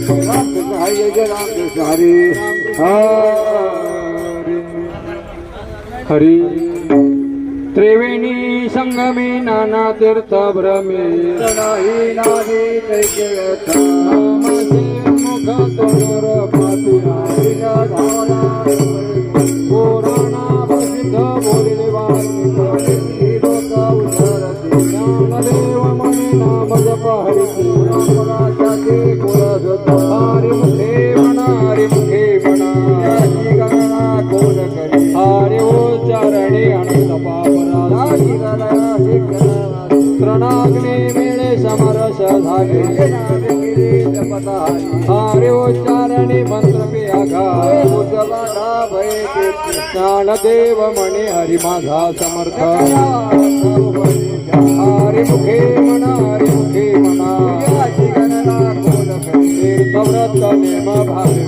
जय रामकृष्ण हरी हरी त्रिवेणी संगमे नाना तीर्थ भ्रमे नाही नादी तैकेयथा माझे मुख तोंडर पातिना धावना पुराणा प्रसिद्ध बोलिले वार्तिक लोक उद्धरती ज्ञानदेव मने नाम जप हरिती नामराजाचे कुलधत हरि मुखे म्हणा याची गणना कोण करी हरि उच्चारणे अनंत पापरा त्रणाग्ने मेळे समरस धागे हरि उच्चारणे मंत्र पे आघा ज्ञानदेव म्हणे हरि माझा समर्थ हरि मुखे म्हणा तीर्थव्रत नेम भावे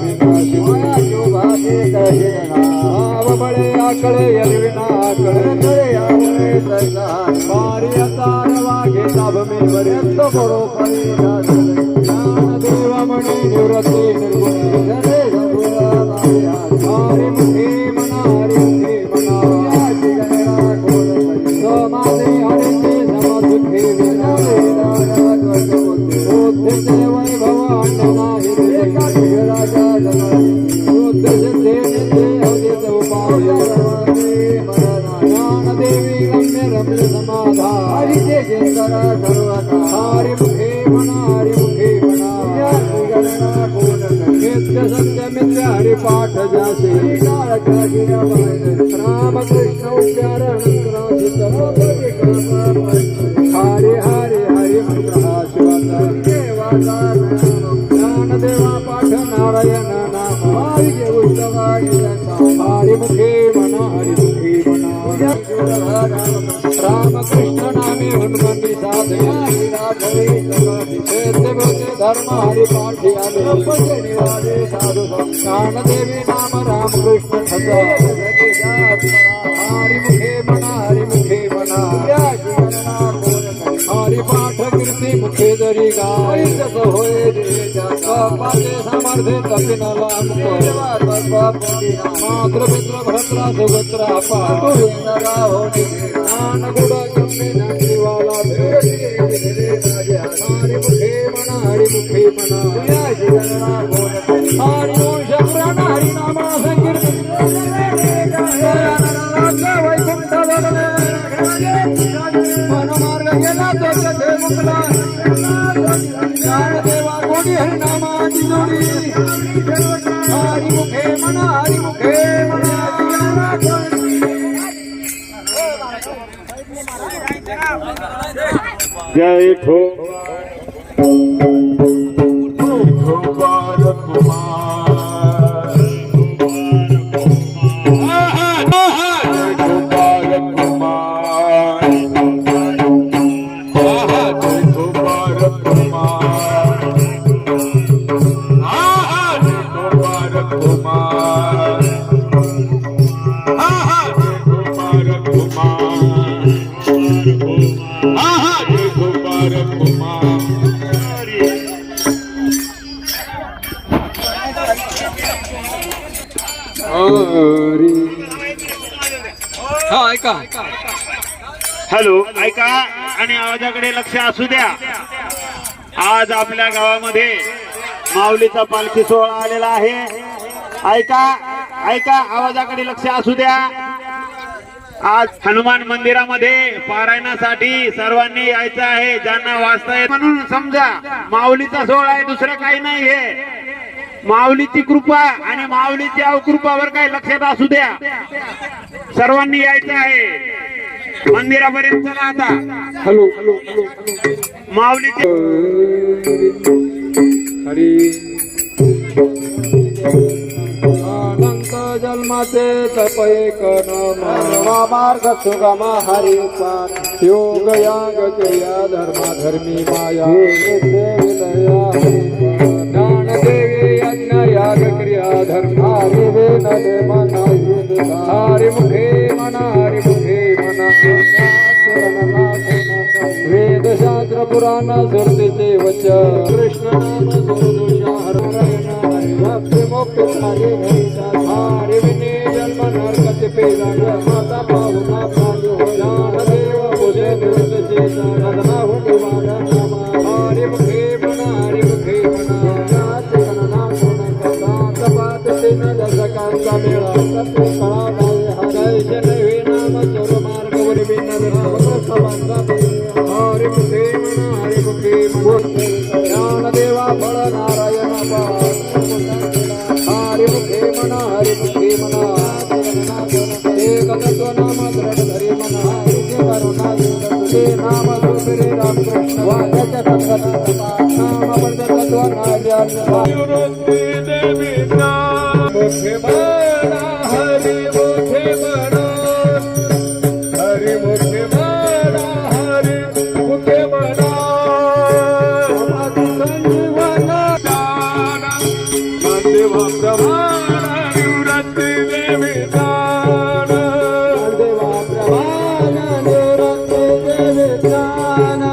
भाव बळे आकळे यलविना आकळे पारियतार वागे ताभ मे पर्यंत पडो ज्ञानदेव म्हणे निवृत्ती निर्गुणी हरि मुखे म्हणा समाधे हरिते समदुःखे बुद्धीचे वैभव अन्न नाही बुद्धीचे अवधीचे उपाय ज्ञानदेवी रम्य रम्य समाधा हरिचे करा हरि मुखे म्हणा नित्य सत्य मित्र हरि पाठ जासे रामकृष्ण उच्चारण हरे हरे मंत्र हा शिवाचा ज्ञानदेवा पाठ नारायण नाम हरि मुखे म्हणा रामकृष्ण नामे हनुमंती साधे धर्म हरि पाठी आले ज्ञानदेवी नाम रामकृष्ण ठसा हरि मुखे म्हणा हरि पाठ कीर्ती मुखे जरी गाय होय पाचे सामर्थ्य तपिन मातृमित्र भ्रत्रा सुभद्रा ज्ञान गुड गम्य ज्ञानदेवाला हरि मुखे म्हणा हरि वंश पुराण हरि नामा संकीर्तन वैकुंठ मार्ग गेला तो मुकला ज्ञानदेवा गोडी हरिनामाची जोडी हरि मुखे म्हणा जय ठो हॅलो ऐका आणि आवाजाकडे लक्ष असू द्या। आज आपल्या गावामध्ये माऊलीचा पालखी सोहळा आलेला आहे। ऐका आवाजाकडे लक्ष असू द्या। आज हनुमान मंदिरामध्ये पारायणासाठी सर्वांनी यायचं आहे, ज्यांना वाचता येत म्हणून समजा। माऊलीचा सोहळा आहे, दुसरं काही नाही आहे। माऊलीची कृपा आणि माऊलीची अवकृपावर काही लक्षात असू द्या। सर्वांनी यायचं आहे मंदिरापर्यंत। चला आता हॅलो माऊलीची हरी अनंत जन्माचे तपैक मार्ग सुगम हरि योग याग क्रिया धर्मा धर्मी माया ज्ञानदेवी यज्ञ याग क्रिया धर्म हरि हरि मुखे मना वेद शास्त्र पुराण सुरतीचे वचन कृष्ण नाम सुरदुषा हर चाले घरीचा धारे विने जन्म नरकते पेला माता पाहुना प्राणी ज्ञान देव मुझे निर्दशे साधना होती वादा नामा हरे मुखे मना हरे मुखे मना जात गणना गुण कथा तपात दिन दशकांचा मेळा सत्य कळा दावे हरय नवे नाम चोर मार्ग वर बिन नाम प्रसवांचा हरे मुखे मना हरे मुखे मना ज्ञान देवा फळ नारायण हरे मुखे मना हरे मुखे मना एक तत्व नाम दृढ धरे मना हरे करुणा तुझे नाम सुरे रामकृष्ण वाक्याच्या संगत नाम बंद तत्व नारायण देवी मुखे मना हरे मुखे मना हरे मुखे मना हरे मुखे मना देवा प्रमाण निवृत्ती देवी दान देवा प्रमाण निवृत्ती देवी दान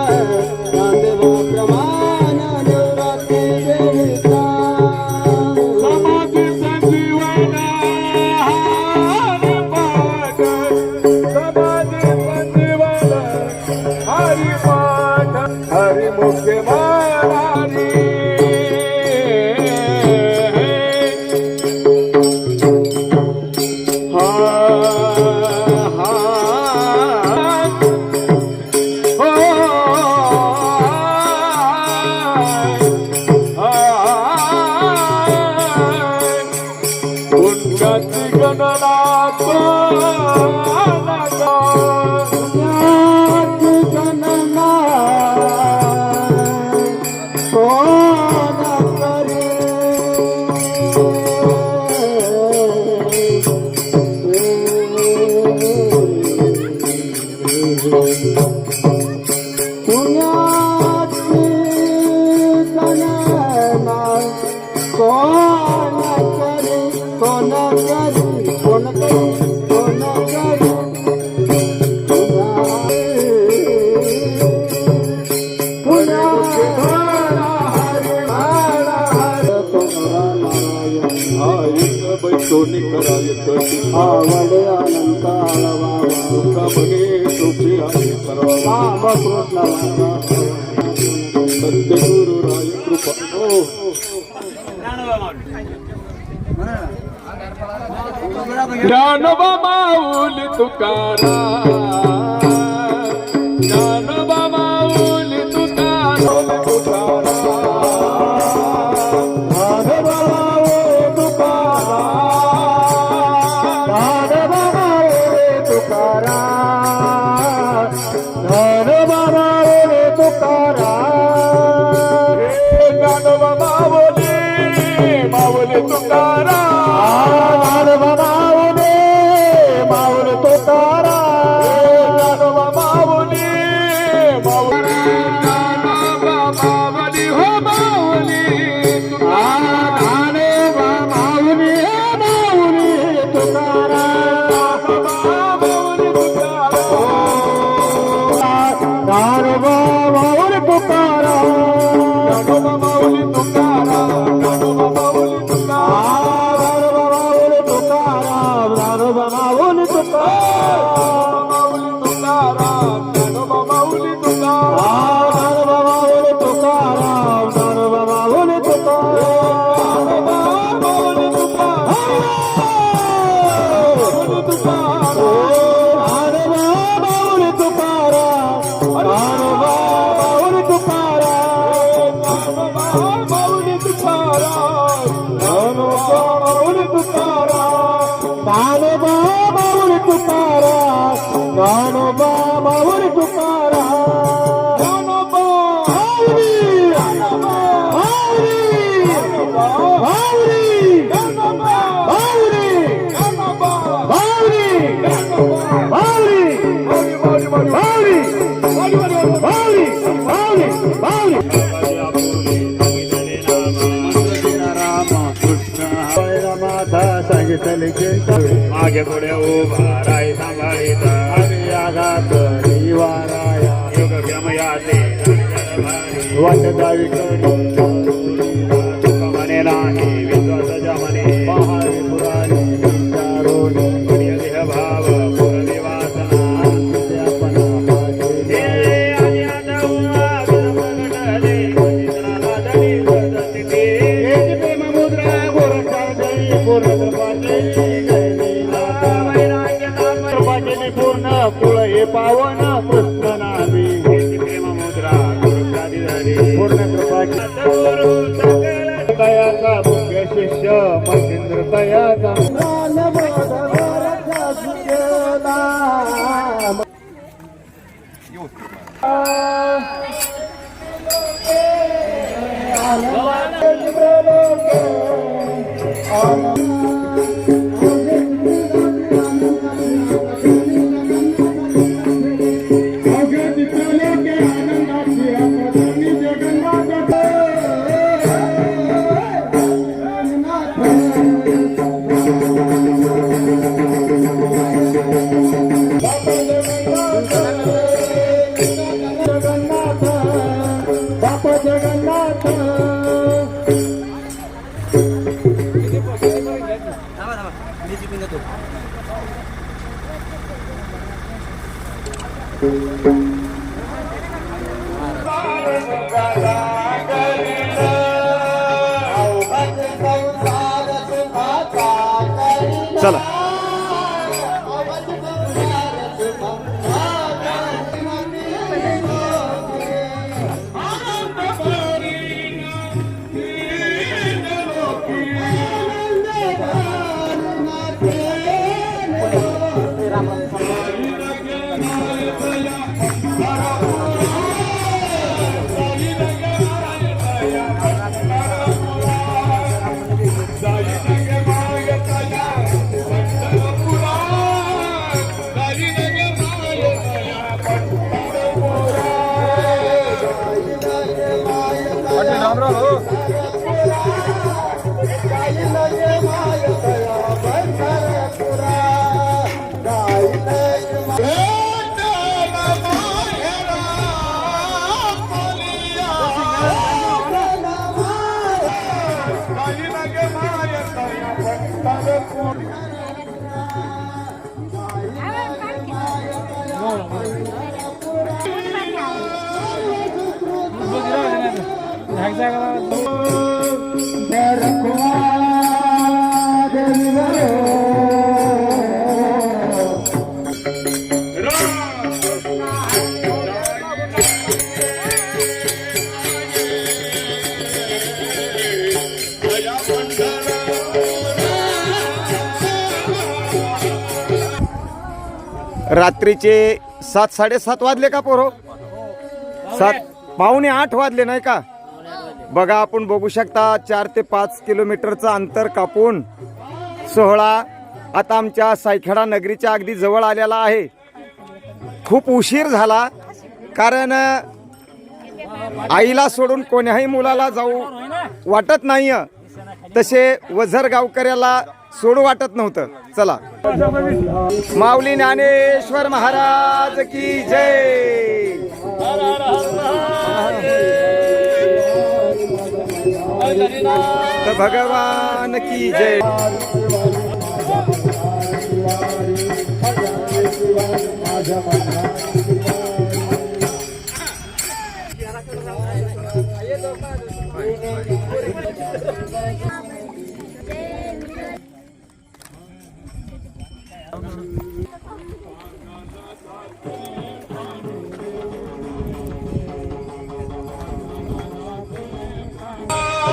देवा प्रमाण निवृत्ती देवी दान समाधी संजीवना हरि पाठ समाधी संजीवना हरि पाठ हरि मुखे मारी आवडे अनंत आळवा म्हणे तुझी सद्गुरु राय कृपा ज्ञानोबा माऊली तुकाराम ज्ञानोबा माऊली तुकाराम मागे पुढे उभा राय सांभाळीता आघात निवाराया योगक्षम याते वाट जावी करी म्हणे नाही विश्वासाच्या मने आयुष्य महेंद्र तयाचा जगन्नाथ चला रात्रीचे 7:30 वाजले का पोरो? 7:45 वाजले नाही का? बघा आपण बघू शकता 4 ते 5 किलोमीटरचं अंतर कापून सोहळा आता आमच्या सायखेडा नगरीच्या अगदी जवळ आलेला आहे. खूप उशीर झाला कारण आईला सोडून कोण्याही मुलाला जाऊ वाटत नाही, तसे वझर गावकऱ्याला सोडू वाटत नव्हतं. चला माऊली ज्ञानेश्वर महाराज की जय. भगवान की जय.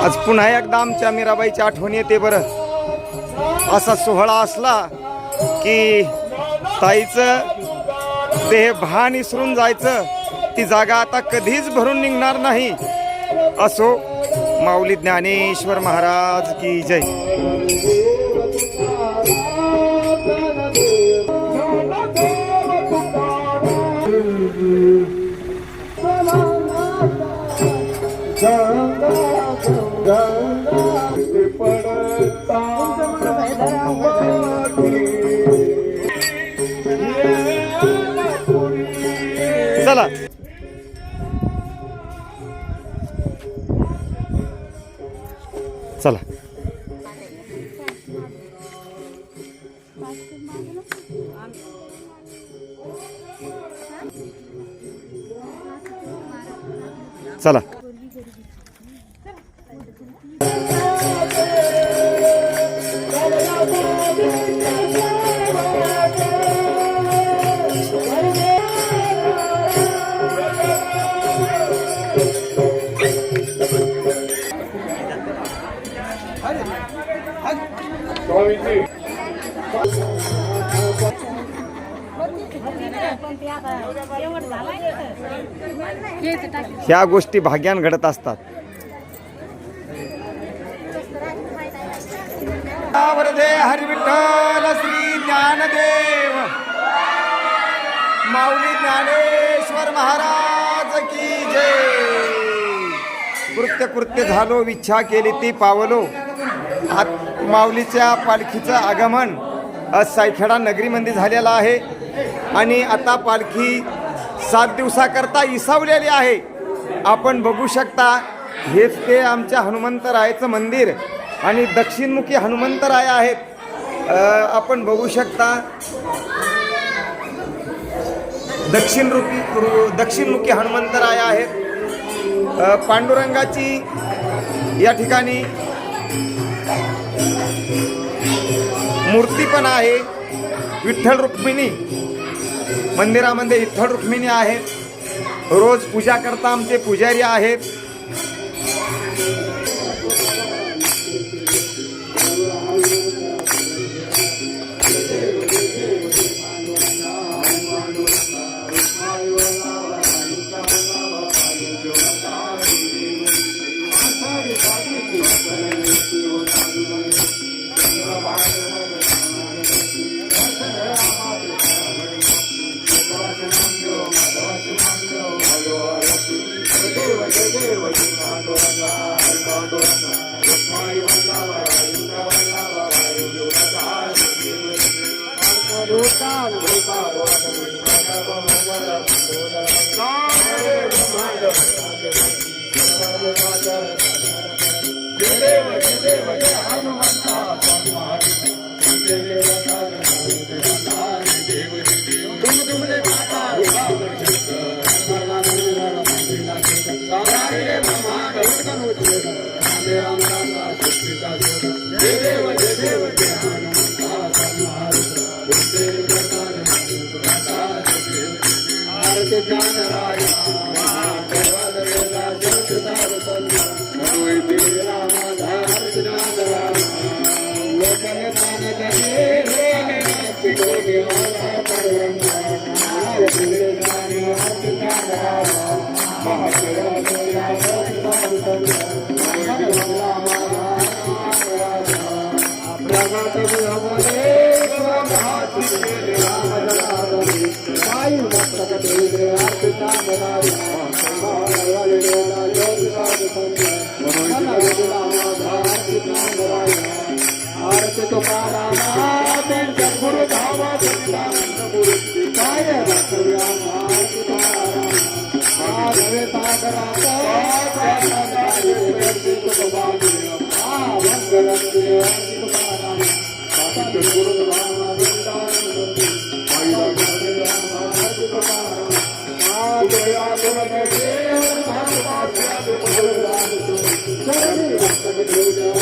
आज पुन्हा एकदा आमच्या मीराबाईची आठवण येते बरं. असा सोहळा असला की ताईचं देह भान विसरून जायचं, ती जागा आता कधीच भरून निघणार नाही. असो माऊली ज्ञानेश्वर महाराज की जय. चला चला चला. अरे भावीची ह्या गोष्टी भाग्यान घडत असतात. वरदे हरी विठ्ठल श्री ज्ञानदेव माऊली ज्ञानेश्वर महाराज की जय. कृत्य कृत्य झालो विच्छा केली ती पावलो. माऊलीच्या पालखीचं आगमन आज सायखेडा नगरीमध्ये झालेलं आहे आणि आता पालखी 7 दिवसाकरता इसावलेली आहे. आपण बघू शकता हेच ते आमच्या हनुमंतरायाचं मंदिर आणि दक्षिणमुखी हनुमंतराय आहेत. आपण बघू शकता दक्षिणमुखी हनुमंतराय आहेत. पांडुरंगाची या ठिकाणी मूर्ती पण आहे. विठ्ठल रुक्मिणी मंदिरामध्ये विठ्ठल रुक्मिणी आहेत. रोज पूजा करता आमचे पुजारी आहेत.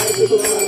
Thank you.